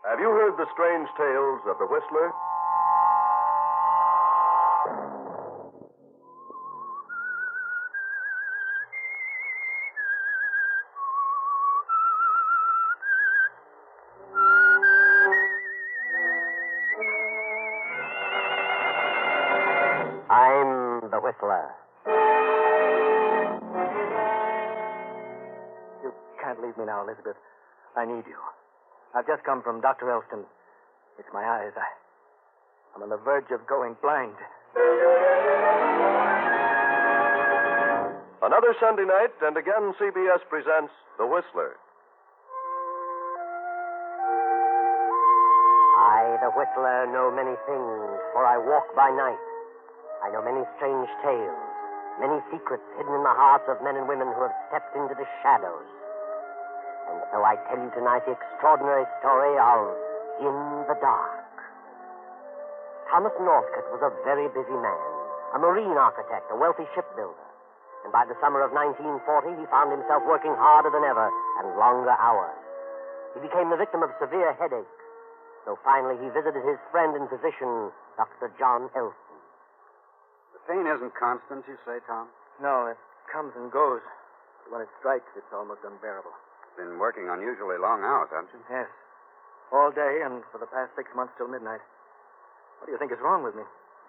Have you heard the strange tales of the Whistler? I'm the Whistler. You can't leave me now, Elizabeth. I need you. I've just come from Dr. Elston. It's my eyes. I'm on the verge of going blind. Another Sunday night, and again CBS presents The Whistler. I, the Whistler, know many things, for I walk by night. I know many strange tales, many secrets hidden in the hearts of men and women who have stepped into the shadows. And so I tell you tonight the extraordinary story of In the Dark. Thomas Northcote was a very busy man, a marine architect, a wealthy shipbuilder. And by the summer of 1940, he found himself working harder than ever and longer hours. He became the victim of severe headaches. So finally he visited his friend and physician, Dr. John Elston. The pain isn't constant, you say, Tom? No, it comes and goes. When it strikes, it's almost unbearable. Been working unusually long hours, haven't you? Yes. All day and for the past 6 months till midnight. What do you think is wrong with me?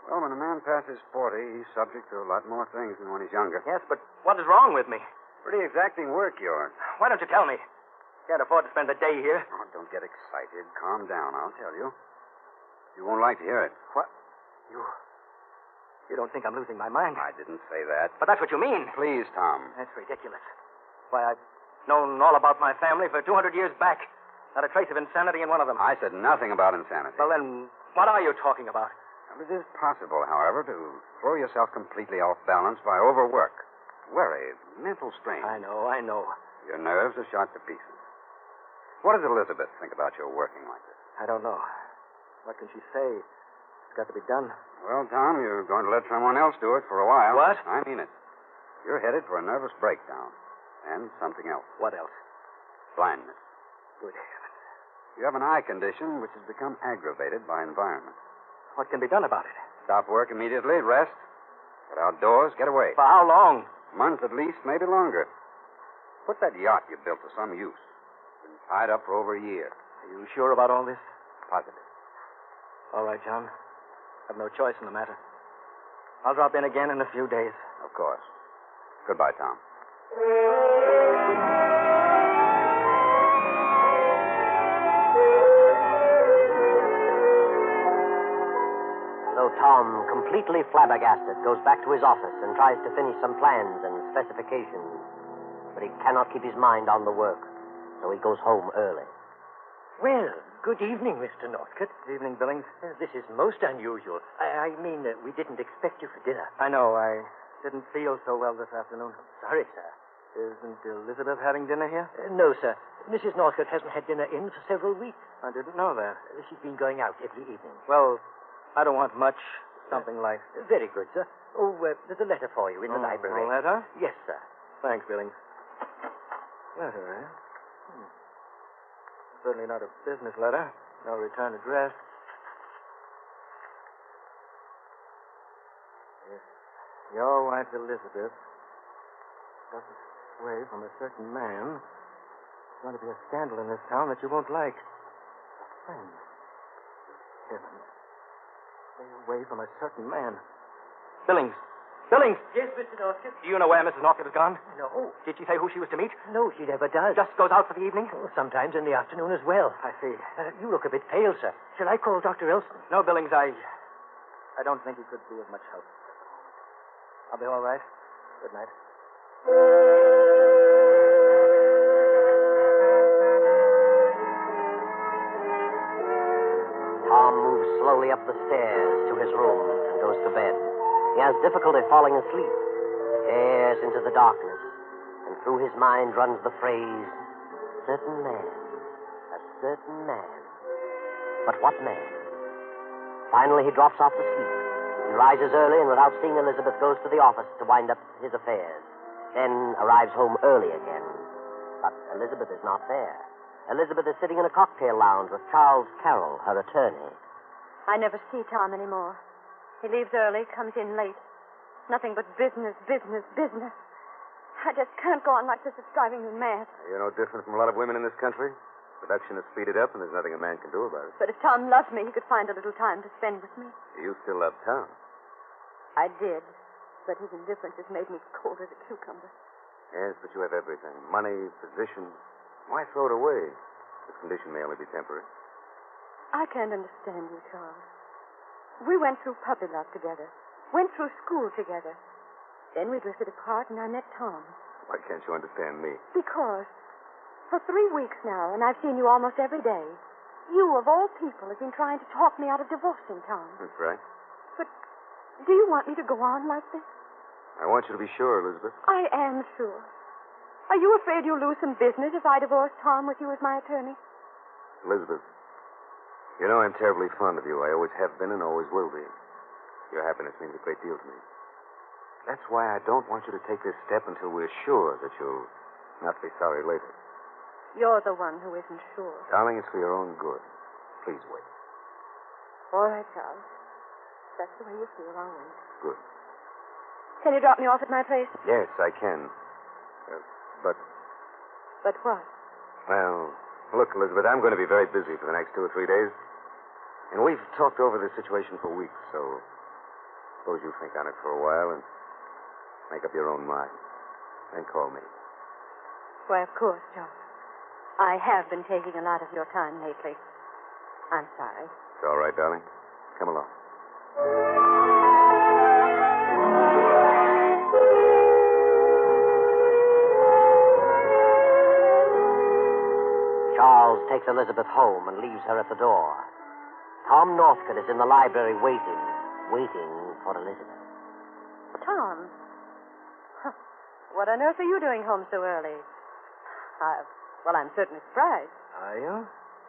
Well, when a man passes 40, he's subject to a lot more things than when he's younger. Yes, but what is wrong with me? Pretty exacting work, yours. Why don't you tell me? Can't afford to spend the day here. Oh, don't get excited. Calm down, I'll tell you. You won't like to hear it. What? You don't think I'm losing my mind? I didn't say that. But that's what you mean. Please, Tom. That's ridiculous. Why, I've known all about my family for 200 years back. Not a trace of insanity in one of them. I said nothing about insanity. Well, then, what are you talking about? It is possible, however, to throw yourself completely off balance by overwork, worry, mental strain. I know. Your nerves are shot to pieces. What does Elizabeth think about your working like this? I don't know. What can she say? It's got to be done. Well, Tom, you're going to let someone else do it for a while. What? I mean it. You're headed for a nervous breakdown. And something else. What else? Blindness. Good heavens. You have an eye condition which has become aggravated by environment. What can be done about it? Stop work immediately, rest, get outdoors, get away. For how long? A month at least, maybe longer. Put that yacht you built to some use. Been tied up for over a year. Are you sure about all this? Positive. All right, John. I've no choice in the matter. I'll drop in again in a few days. Of course. Goodbye, Tom. So Tom, completely flabbergasted, goes back to his office and tries to finish some plans and specifications. But he cannot keep his mind on the work, so he goes home early. Well, good evening, Mr. Northcote. Good evening, Billings. This is most unusual. I mean, we didn't expect you for dinner. I know. I didn't feel so well this afternoon. Sorry, sir. Isn't Elizabeth having dinner here? No, sir. Mrs. Northcote hasn't had dinner in for several weeks. I didn't know that. She's been going out every evening. Well, I don't want much. Something light. Very good, sir. Oh, there's a letter for you in the library. A letter? Yes, sir. Thanks, Billings. Letter, eh? Certainly not a business letter. No return address. If your wife, Elizabeth, doesn't away from a certain man, there's going to be a scandal in this town that you won't like. A friend. Heavens. Stay away from a certain man. Billings. Billings! Yes, Mr. Northcote? Do you know where Mrs. Northcote has gone? No. Did she say who she was to meet? No, she never does. Just goes out for the evening? Oh, sometimes in the afternoon as well. I see. You look a bit pale, sir. Shall I call Dr. Elston? No, Billings, I don't think he could be of much help. I'll be all right. Good night. Tom moves slowly up the stairs to his room and goes to bed. He has difficulty falling asleep. Stares into the darkness, and through his mind runs the phrase, certain man, a certain man. But what man? Finally, he drops off to sleep. He rises early and without seeing Elizabeth goes to the office to wind up his affairs. Then arrives home early again. But Elizabeth is not there. Elizabeth is sitting in a cocktail lounge with Charles Carroll, her attorney. I never see Tom anymore. He leaves early, comes in late. Nothing but business, business, business. I just can't go on like this. It's driving me mad. You're no different from a lot of women in this country. Production has speeded up, and there's nothing a man can do about it. But if Tom loved me, he could find a little time to spend with me. You still love Tom. I did. But his indifference has made me cold as a cucumber. Yes, but you have everything. Money, position. Why throw it away? This condition may only be temporary. I can't understand you, Charles. We went through puppy love together. Went through school together. Then we drifted apart, and I met Tom. Why can't you understand me? Because for 3 weeks now, and I've seen you almost every day, you, of all people, have been trying to talk me out of divorcing Tom. That's right. But do you want me to go on like this? I want you to be sure, Elizabeth. I am sure. Are you afraid you'll lose some business if I divorce Tom with you as my attorney? Elizabeth, you know I'm terribly fond of you. I always have been and always will be. Your happiness means a great deal to me. That's why I don't want you to take this step until we're sure that you'll not be sorry later. You're the one who isn't sure. Darling, it's for your own good. Please wait. All right, Charles. That's the way you feel. I'll wait. Good. Can you drop me off at my place? Yes, I can. But, But what? well, look, Elizabeth, I'm going to be very busy for the next 2 or 3 days. And we've talked over this situation for weeks, so suppose you think on it for a while and make up your own mind. Then call me. Why, of course, Charles. I have been taking a lot of your time lately. I'm sorry. It's all right, darling. Come along. Charles takes Elizabeth home and leaves her at the door. Tom Northcott is in the library waiting for Elizabeth. Tom. Huh. What on earth are you doing home so early? Well, I'm certainly surprised. Are you?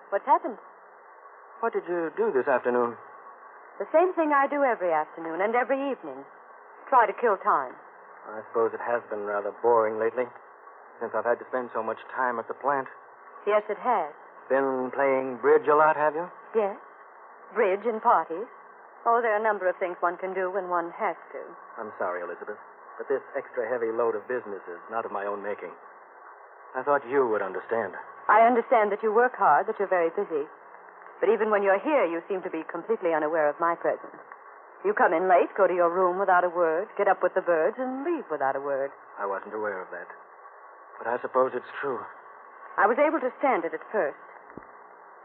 What's happened? What did you do this afternoon? The same thing I do every afternoon and every evening. Try to kill time. I suppose it has been rather boring lately, since I've had to spend so much time at the plant. Yes, it has. Been playing bridge a lot, have you? Yes. Bridge and parties. Oh, there are a number of things one can do when one has to. I'm sorry, Elizabeth, but this extra heavy load of business is not of my own making. I thought you would understand. I understand that you work hard, that you're very busy. But even when you're here, you seem to be completely unaware of my presence. You come in late, go to your room without a word, get up with the birds, and leave without a word. I wasn't aware of that. But I suppose it's true. I was able to stand it at first.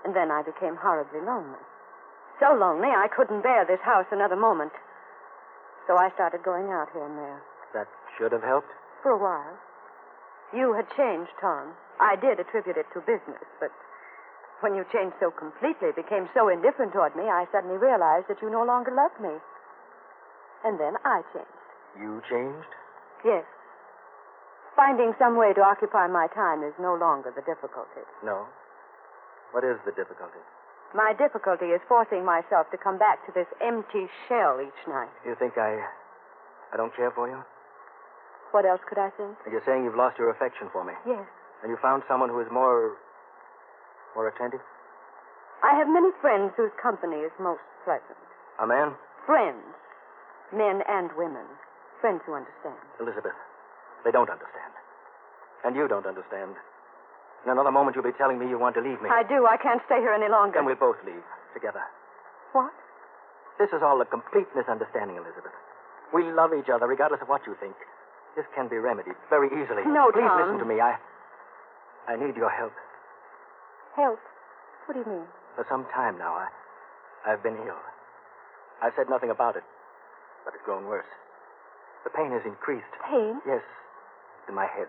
And then I became horribly lonely. So lonely, I couldn't bear this house another moment. So I started going out here and there. That should have helped? For a while. You had changed, Tom. I did attribute it to business, but when you changed so completely, became so indifferent toward me, I suddenly realized that you no longer loved me. And then I changed. You changed? Yes. Finding some way to occupy my time is no longer the difficulty. No. What is the difficulty? My difficulty is forcing myself to come back to this empty shell each night. You think I don't care for you? What else could I think? You're saying you've lost your affection for me. Yes. And you found someone who is more attentive? I have many friends whose company is most pleasant. A man? Friends. Men and women. Friends who understand. Elizabeth, they don't understand. And you don't understand. In another moment, you'll be telling me you want to leave me. I do. I can't stay here any longer. Then we'll both leave together. What? This is all a complete misunderstanding, Elizabeth. We love each other, regardless of what you think. This can be remedied very easily. No, Please Tom. listen to me. I need your help. Help? What do you mean? For some time now, I've been ill. I've said nothing about it, but it's grown worse. The pain has increased. Pain? Yes, in my head,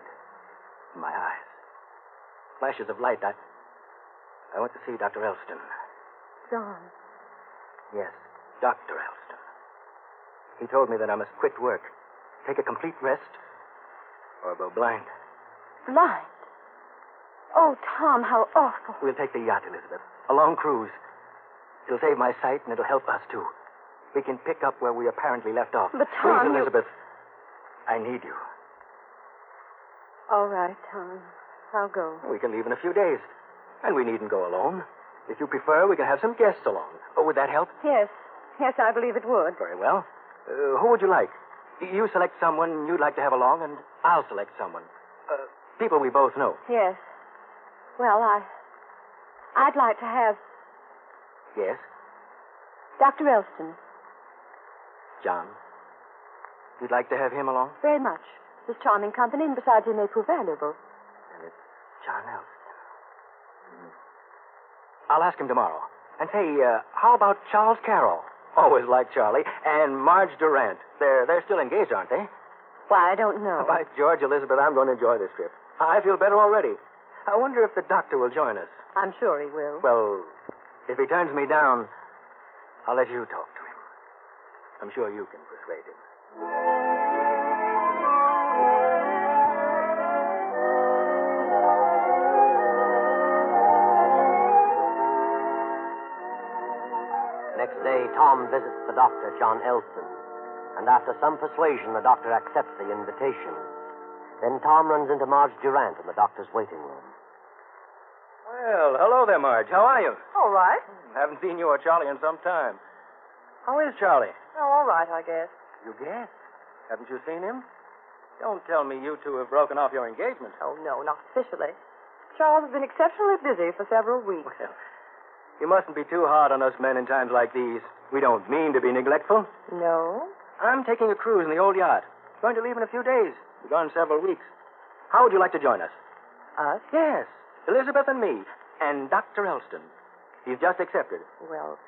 in my eyes. Flashes of light. I went to see Dr. Elston. John. Yes, Dr. Elston. He told me that I must quit work, take a complete rest, or go blind. Blind? Oh, Tom, how awful. We'll take the yacht, Elizabeth. A long cruise. It'll save my sight, and it'll help us, too. We can pick up where we apparently left off. But, Tom, Please, Elizabeth, I need you. All right, Tom. I'll go. We can leave in a few days. And we needn't go alone. If you prefer, we can have some guests along. Oh, would that help? Yes. Yes, I believe it would. Very well. Who would you like? You select someone you'd like to have along, and I'll select someone. People we both know. Yes. Well, I'd like to have Yes? Dr. Elston. John. You'd like to have him along? Very much. His charming company, and besides, he may prove valuable. And it's John Elston. I'll ask him tomorrow. And say, how about Charles Carroll? Always liked Charlie. And Marge Durant. They're still engaged, aren't they? Why, I don't know. By George, Elizabeth, I'm going to enjoy this trip. I feel better already. I wonder if the doctor will join us. I'm sure he will. Well, if he turns me down, I'll let you talk to him. I'm sure you can persuade him. Next day, Tom visits the doctor, John Elston, and after some persuasion, the doctor accepts the invitation. Then Tom runs into Marge Durant in the doctor's waiting room. Well, hello there, Marge. How are you? All right. Haven't seen you or Charlie in some time. How is Charlie? Oh, all right, I guess. You guess? Haven't you seen him? Don't tell me you two have broken off your engagement. Oh, no, not officially. Charles has been exceptionally busy for several weeks. Well, you mustn't be too hard on us men in times like these. We don't mean to be neglectful. No? I'm taking a cruise in the old yacht. Going to leave in a few days. We're gone several weeks. How would you like to join us? Us? Yes. Elizabeth and me. And Dr. Elston. He's just accepted. Well,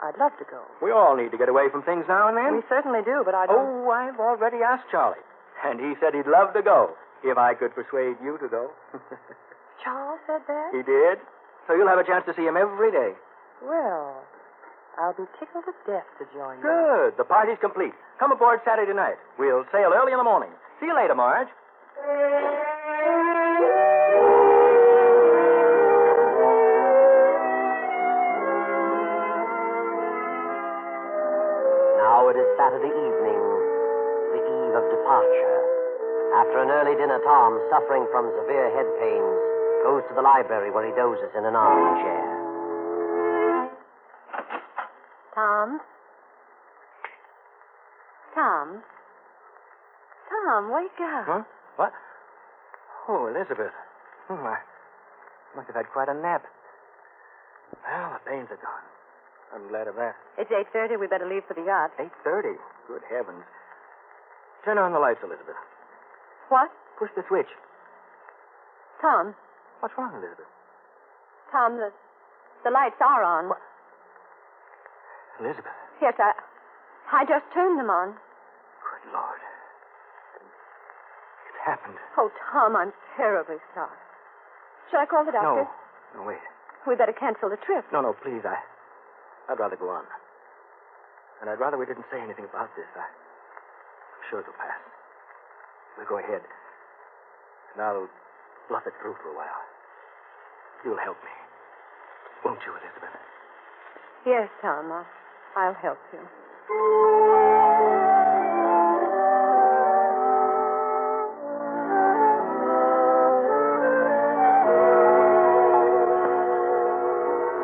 I'd love to go. We all need to get away from things now and then. We certainly do, but I don't... Oh, I've already asked Charlie. And he said he'd love to go if I could persuade you to go. Charles said that? He did. So you'll have a chance to see him every day. Well, I'll be tickled to death to join you. Good. The party's complete. Come aboard Saturday night. We'll sail early in the morning. See you later, Marge. Now it is Saturday evening, the eve of departure. After an early dinner, Tom, suffering from severe head pains, goes to the library where he dozes in an armchair. Tom? Tom, wake up. Huh? What? Oh, Elizabeth. I must have had quite a nap. Well, the pains are gone. I'm glad of that. It's 8:30. We better leave for the yacht. 8:30? Good heavens. Turn on the lights, Elizabeth. What? Push the switch. Tom, What's wrong, Elizabeth? Tom, the lights are on. What? Elizabeth. Yes, I just turned them on. Good Lord. It's happened. Oh, Tom, I'm terribly sorry. Shall I call the doctor? No, wait. We better cancel the trip. No, please. I'd rather go on. And I'd rather we didn't say anything about this. I'm sure it'll pass. We'll go ahead. And I'll bluff it through for a while. You'll help me. Won't you, Elizabeth? Yes, Tom, I'll help you.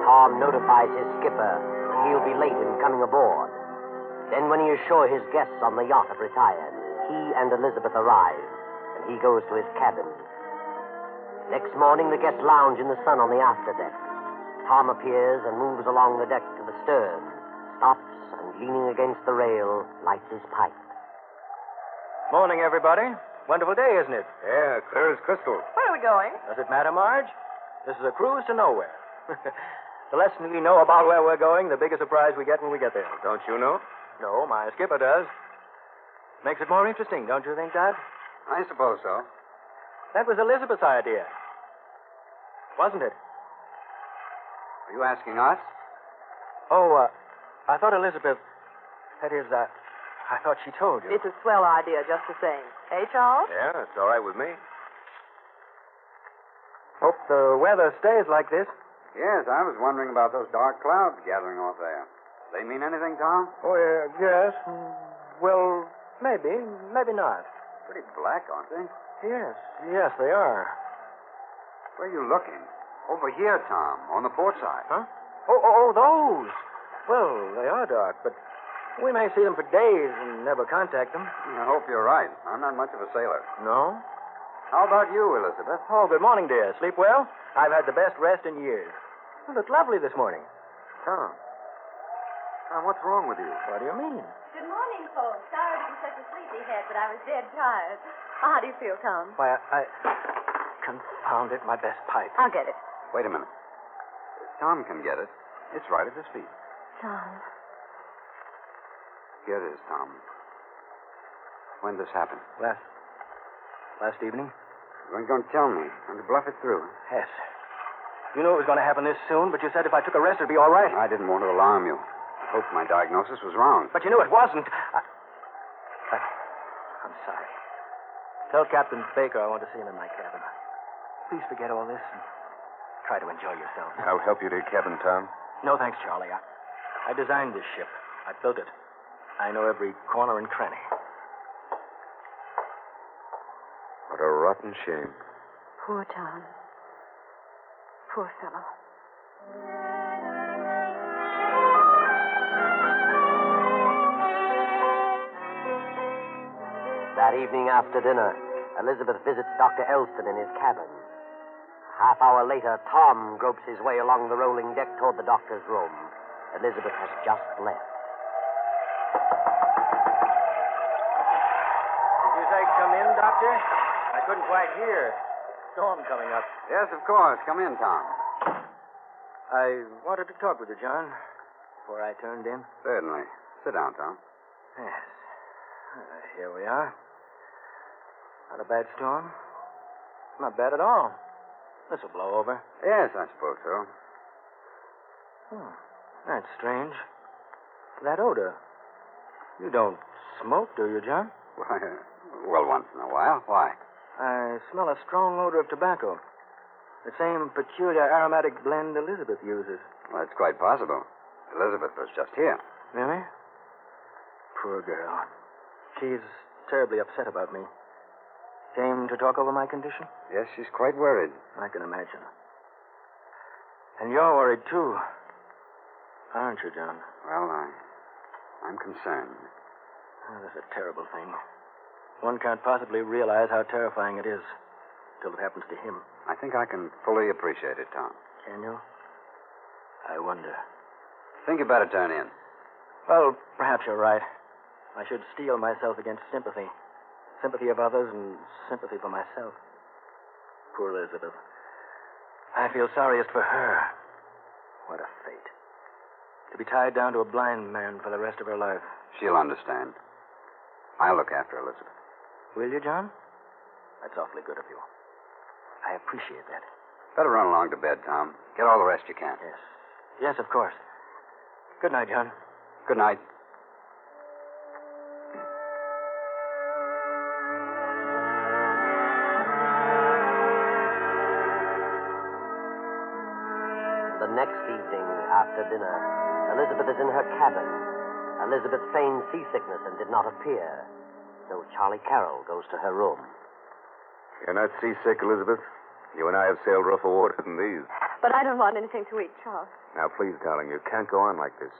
Tom notifies his skipper that he'll be late in coming aboard. Then, when he is sure his guests on the yacht have retired, he and Elizabeth arrive, and he goes to his cabin. Next morning, the guests lounge in the sun on the afterdeck. Tom appears and moves along the deck to the stern, stops, and leaning against the rail, lights his pipe. Morning, everybody. Wonderful day, isn't it? Yeah, clear as crystal. Where are we going? Does it matter, Marge? This is a cruise to nowhere. The less we know about where we're going, the bigger surprise we get when we get there. Don't you know? No, my skipper does. Makes it more interesting, don't you think, Dad? I suppose so. That was Elizabeth's idea. Wasn't it? Are you asking us? Oh, I thought Elizabeth... That is, I thought she told you. It's a swell idea just the same. Hey, Charles? Yeah, it's all right with me. Hope the weather stays like this. Yes, I was wondering about those dark clouds gathering off there. They mean anything, Tom? Oh, yes. Well, maybe not. Pretty black, aren't they? Yes, they are. Where are you looking? Over here, Tom, on the port side. Huh? Oh, those. Well, they are dark, but we may see them for days and never contact them. I hope you're right. I'm not much of a sailor. No? How about you, Elizabeth? Oh, good morning, dear. Sleep well? I've had the best rest in years. You look lovely this morning. Tom, what's wrong with you? What do you mean? Good morning, folks. Sorry to be such a sleepyhead, but I was dead tired. How do you feel, Tom? Why, I... Confound it, my best pipe. I'll get it. Wait a minute. Tom can get it. It's right at his feet. Tom. Here it is, Tom. When did this happen? Last evening? You weren't going to tell me. Going to bluff it through. Yes. You knew it was going to happen this soon, but you said if I took a rest, it'd be all right. I didn't want to alarm you. I hoped my diagnosis was wrong. But you knew it wasn't. I'm sorry. Tell Captain Baker I want to see him in my cabin. Please forget all this and try to enjoy yourself. I'll help you to your cabin, Tom. No, thanks, Charlie. I designed this ship. I built it. I know every corner and cranny. What a rotten shame. Poor Tom. Poor fellow. That evening after dinner, Elizabeth visits Dr. Elston in his cabin. Half hour later, Tom gropes his way along the rolling deck toward the doctor's room. Elizabeth has just left. Did you say come in, Doctor? I couldn't quite hear. Storm coming up. Yes, of course. Come in, Tom. I wanted to talk with you, John, before I turned in. Certainly. Sit down, Tom. Yes. Here we are. Not a bad storm. Not bad at all. This will blow over. Yes, I suppose so. That's strange. That odor. You don't smoke, do you, John? Why, well, once in a while. Why? I smell a strong odor of tobacco. The same peculiar aromatic blend Elizabeth uses. Well, it's quite possible. Elizabeth was just here. Really? Poor girl. She's terribly upset about me. Came to talk over my condition? Yes, she's quite worried. I can imagine. And you're worried, too. Aren't you, John? Well, I'm concerned. Oh, that's a terrible thing. One can't possibly realize how terrifying it is till it happens to him. I think I can fully appreciate it, Tom. Can you? I wonder. Think you better turn in. Well, perhaps you're right. I should steel myself against sympathy. Sympathy of others and sympathy for myself. Poor Elizabeth. I feel sorriest for her. What a fate. To be tied down to a blind man for the rest of her life. She'll understand. I'll look after Elizabeth. Will you, John? That's awfully good of you. I appreciate that. Better run along to bed, Tom. Get all the rest you can. Yes. Yes, of course. Good night, John. Good night. The next evening, after dinner, Elizabeth is in her cabin. Elizabeth feigned seasickness and did not appear, so Charlie Carroll goes to her room. You're not seasick, Elizabeth? You and I have sailed rougher water than these. But I don't want anything to eat, Charles. Now, please, darling, you can't go on like this.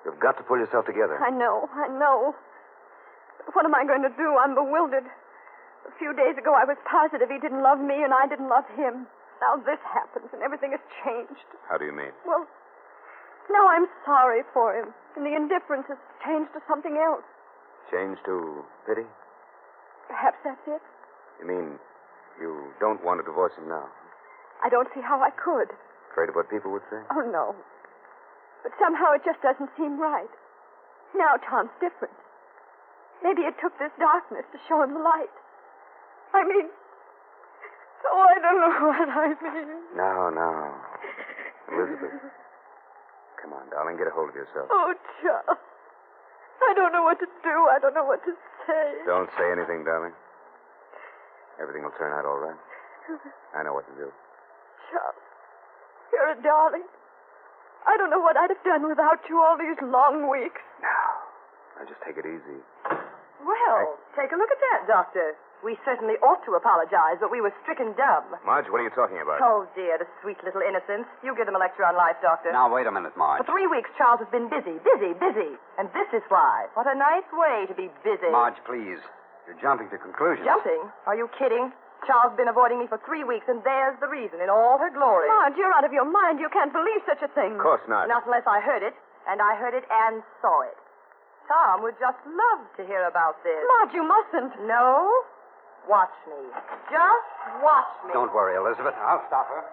You've got to pull yourself together. I know. But what am I going to do? I'm bewildered. A few days ago, I was positive he didn't love me and I didn't love him. Now this happens and everything has changed. How do you mean? Well, now I'm sorry for him, and the indifference has changed to something else. Changed to pity? Perhaps that's it. You mean you don't want to divorce him now? I don't see how I could. Afraid of what people would say? Oh, no. But somehow it just doesn't seem right. Now Tom's different. Maybe it took this darkness to show him the light. I mean... Oh, I don't know what I mean. No. Elizabeth. Come on, darling, get a hold of yourself. Oh, Charles. I don't know what to do. I don't know what to say. Don't say anything, darling. Everything will turn out all right. I know what to do. Charles, you're a darling. I don't know what I'd have done without you all these long weeks. Now just take it easy. Well, take a look at that, Doctor. We certainly ought to apologize, but we were stricken dumb. Marge, what are you talking about? Oh, dear, the sweet little innocents. You give them a lecture on life, Doctor. Now, wait a minute, Marge. For 3 weeks, Charles has been busy. And this is why. What a nice way to be busy. Marge, please. You're jumping to conclusions. Jumping? Are you kidding? Charles has been avoiding me for 3 weeks, and there's the reason in all her glory. Marge, you're out of your mind. You can't believe such a thing. Of course not. Not unless I heard it, and I heard it and saw it. Tom would just love to hear about this. Marge, you mustn't. No? Watch me. Just watch me. Don't worry, Elizabeth. I'll stop her.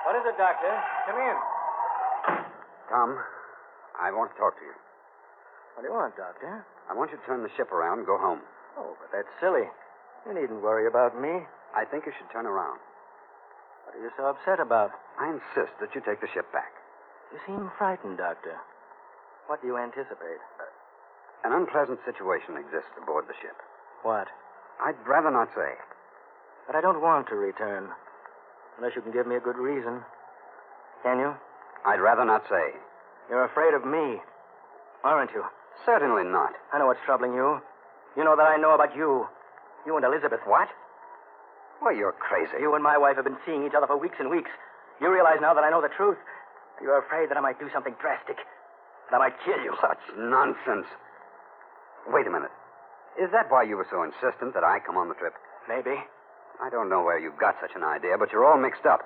What is it, Doctor? Come in. Tom, I want to talk to you. What do you want, Doctor? I want you to turn the ship around and go home. Oh, but that's silly. You needn't worry about me. I think you should turn around. What are you so upset about? I insist that you take the ship back. You seem frightened, Doctor. What do you anticipate? An unpleasant situation exists aboard the ship. What? I'd rather not say. But I don't want to return. Unless you can give me a good reason. Can you? I'd rather not say. You're afraid of me, aren't you? Certainly not. I know what's troubling you. You know that I know about you. You and Elizabeth. What? Well, you're crazy. You and my wife have been seeing each other for weeks and weeks. You realize now that I know the truth. You're afraid that I might do something drastic. That I might kill you. Such nonsense. Wait a minute. Is that why you were so insistent that I come on the trip? Maybe. I don't know where you've got such an idea, but you're all mixed up.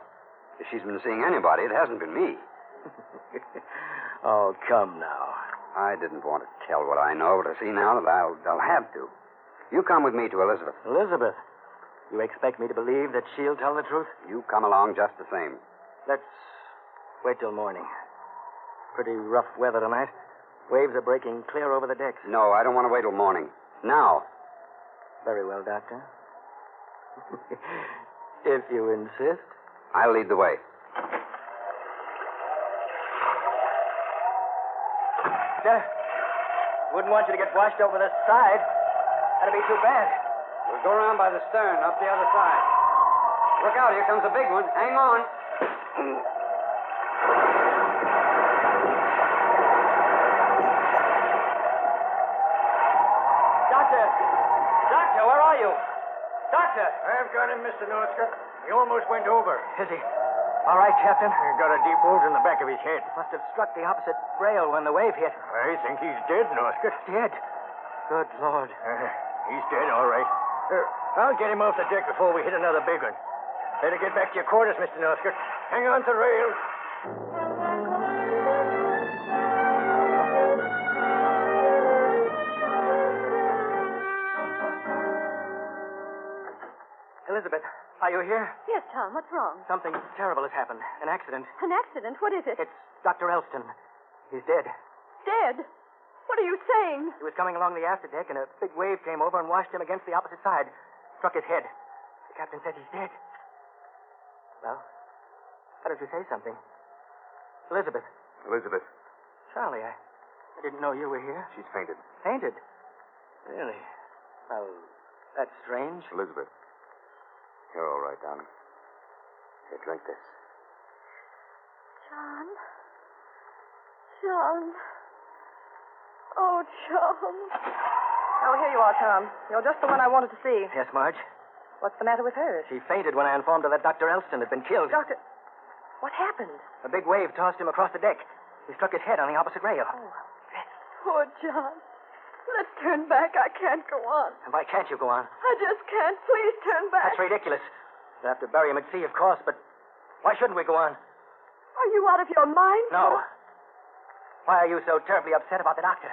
If she's been seeing anybody, it hasn't been me. Oh, come now. I didn't want to tell what I know, but I see now that I'll have to. You come with me to Elizabeth. Elizabeth, you expect me to believe that she'll tell the truth? You come along just the same. Let's wait till morning. Pretty rough weather tonight. Waves are breaking clear over the decks. No, I don't want to wait till morning. Now. Very well, Doctor. If you insist. I'll lead the way. Sir, wouldn't want you to get washed over the side. That'd be too bad. We'll go around by the stern, up the other side. Look out, here comes a big one. Hang on. Doctor, where are you? Doctor! I've got him, Mr. Northcott. He almost went over. Is he? All right, Captain. He got a deep wound in the back of his head. Must have struck the opposite rail when the wave hit. I think he's dead, Northcott. Dead? Good Lord. He's dead, all right. I'll get him off the deck before we hit another big one. Better get back to your quarters, Mr. Northcott. Hang on to the rails. Elizabeth, are you here? Yes, Tom, what's wrong? Something terrible has happened. An accident. An accident? What is it? It's Dr. Elston. He's dead. Dead? What are you saying? He was coming along the afterdeck, and a big wave came over and washed him against the opposite side. Struck his head. The captain said he's dead. Well, why don't you say something? Elizabeth. Elizabeth, Charlie, I didn't know you were here. she's fainted. Fainted? Really? Well, that's strange. Elizabeth, you're all right, darling. Here, drink this. John. John. Oh, John. Oh, here you are, Tom. You're just the one I wanted to see. Yes, Marge. What's the matter with her? She fainted when I informed her that Dr. Elston had been killed. Doctor, what happened? A big wave tossed him across the deck. He struck his head on the opposite rail. Oh, Poor John. Let's turn back. I can't go on. And why can't you go on? I just can't. Please turn back. That's ridiculous. We'll have to bury him at sea, of course, but why shouldn't we go on? Are you out of your mind? No. Why are you so terribly upset about the doctor?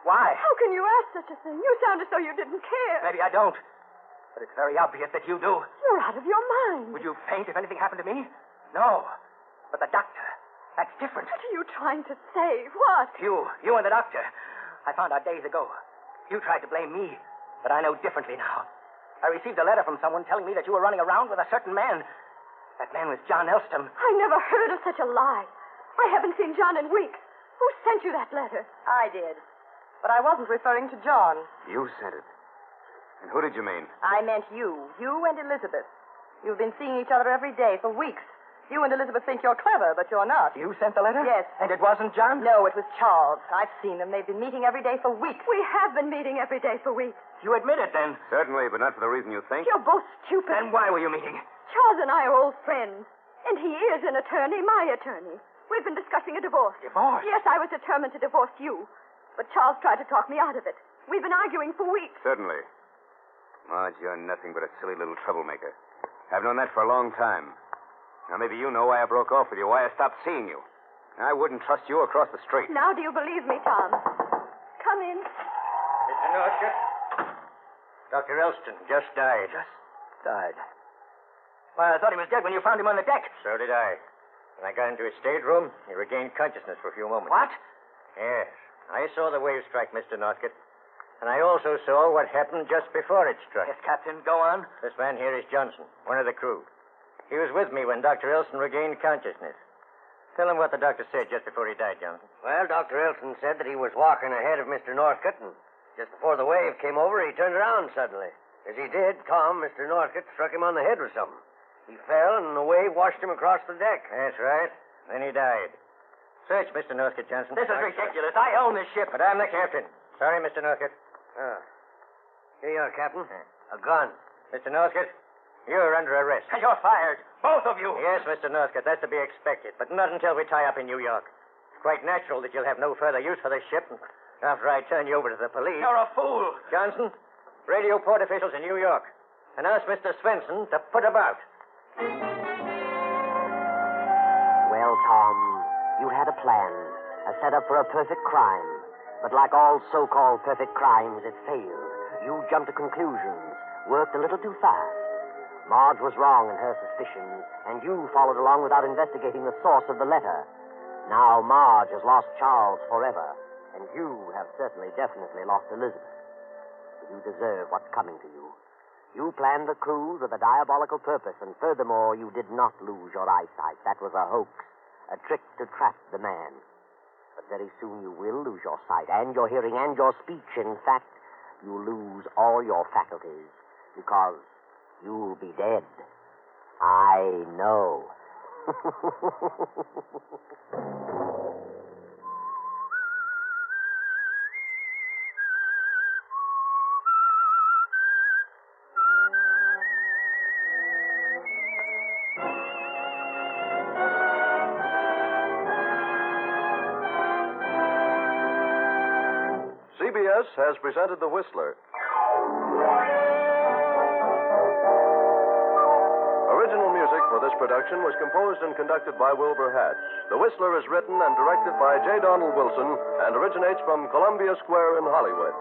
Why? How can you ask such a thing? You sound as though you didn't care. Maybe I don't. But it's very obvious that you do. You're out of your mind. Would you faint if anything happened to me? No. But the doctor, that's different. What are you trying to say? What? You and the doctor. I found out days ago. You tried to blame me, but I know differently now. I received a letter from someone telling me that you were running around with a certain man. That man was John Elston. I never heard of such a lie. I haven't seen John in weeks. Who sent you that letter? I did. But I wasn't referring to John. You sent it. And who did you mean? I meant you. You and Elizabeth. You've been seeing each other every day for weeks. You and Elizabeth think you're clever, but you're not. You sent the letter? Yes. And it wasn't John? No, it was Charles. I've seen them. They've been meeting every day for weeks. We have been meeting every day for weeks. You admit it, then. Certainly, but not for the reason you think. You're both stupid. Then why were you meeting? Charles and I are old friends. And he is an attorney, my attorney. We've been discussing a divorce. Divorce? Yes, I was determined to divorce you. But Charles tried to talk me out of it. We've been arguing for weeks. Certainly. Marge, you're nothing but a silly little troublemaker. I've known that for a long time. Now, maybe you know why I broke off with you, why I stopped seeing you. I wouldn't trust you across the street. Now do you believe me, Tom? Come in. Mr. Northcott. Dr. Elston just died. Just died. Why, I thought he was dead when you found him on the deck. So did I. When I got into his stateroom, he regained consciousness for a few moments. What? Yes. I saw the wave strike, Mr. Northcott. And I also saw what happened just before it struck. Yes, Captain, go on. This man here is Johnson, one of the crew. He was with me when Dr. Elson regained consciousness. Tell him what the doctor said just before he died, Johnson. Well, Dr. Elson said that he was walking ahead of Mr. Northcott, and just before the wave came over, he turned around suddenly. As he did, Tom, Mr. Northcott, struck him on the head with something. He fell, and the wave washed him across the deck. That's right. Then he died. Search, Mr. Northcott, Johnson. This is ridiculous. I own this ship. But I'm the captain. Sorry, Mr. Northcott. Oh. Here you are, Captain. A gun. Mr. Northcott, you're under arrest. And you're fired. Both of you. Yes, Mr. Northcott, that's to be expected, but not until we tie up in New York. It's quite natural that you'll have no further use for this ship after I turn you over to the police. You're a fool. Johnson, radio port officials in New York, and ask Mr. Swenson to put about. Well, Tom, you had a plan, a setup for a perfect crime. But like all so-called perfect crimes, it failed. You jumped to conclusions, worked a little too fast. Marge was wrong in her suspicions, and you followed along without investigating the source of the letter. Now Marge has lost Charles forever, and you have definitely lost Elizabeth. You deserve what's coming to you. You planned the cruise with a diabolical purpose, and furthermore, you did not lose your eyesight. That was a hoax, a trick to trap the man. But very soon you will lose your sight and your hearing and your speech. In fact, you lose all your faculties because you'll be dead. I know. CBS has presented The Whistler. Original music for this production was composed and conducted by Wilbur Hatch. The Whistler is written and directed by J. Donald Wilson and originates from Columbia Square in Hollywood.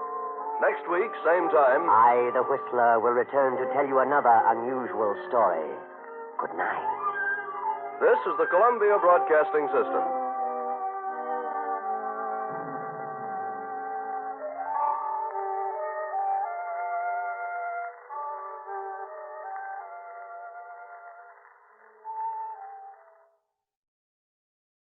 Next week, same time. I, the Whistler, will return to tell you another unusual story. Good night. This is the Columbia Broadcasting System.